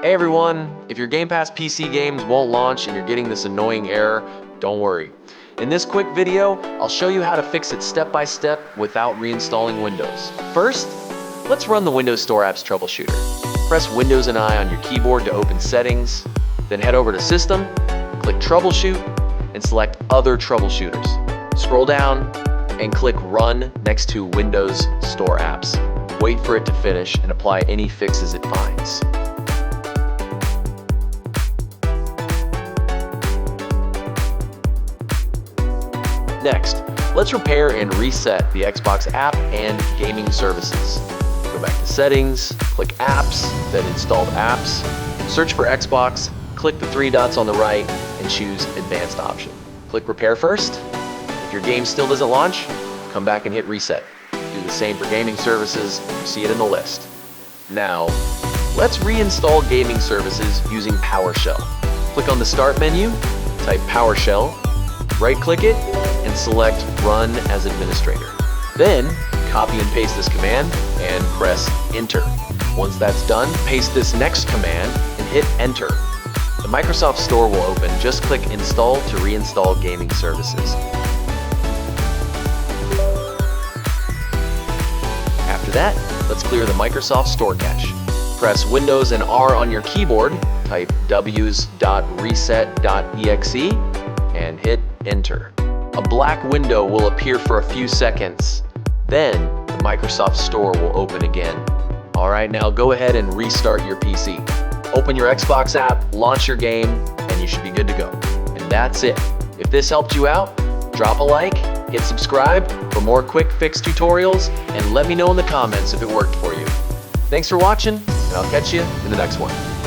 Hey everyone, if your Game Pass PC games won't launch and you're getting this annoying error, don't worry. In this quick video, I'll show you how to fix it step by step without reinstalling Windows. First, let's run the Windows Store Apps Troubleshooter. Press Windows and I on your keyboard to open Settings, then head over to System, click Troubleshoot, and select Other Troubleshooters. Scroll down and click Run next to Windows Store Apps. Wait for it to finish and apply any fixes it finds. Next, let's repair and reset the Xbox app and gaming services. Go back to Settings, click Apps, then Installed Apps. Search for Xbox, click the three dots on the right, and choose Advanced option. Click Repair first. If your game still doesn't launch, come back and hit Reset. Do the same for gaming services, you see it in the list. Now, let's reinstall gaming services using PowerShell. Click on the Start menu, type PowerShell, right-click it, and select Run as Administrator. Then, copy and paste this command and press Enter. Once that's done, paste this next command and hit Enter. The Microsoft Store will open. Just click Install to reinstall gaming services. After that, let's clear the Microsoft Store cache. Press Windows and R on your keyboard, type w's.reset.exe, and hit Enter. A black window will appear for a few seconds. Then, the Microsoft Store will open again. Alright, now go ahead and restart your PC. Open your Xbox app, launch your game, and you should be good to go. And that's it. If this helped you out, drop a like, hit subscribe for more quick fix tutorials, and let me know in the comments if it worked for you. Thanks for watching, and I'll catch you in the next one.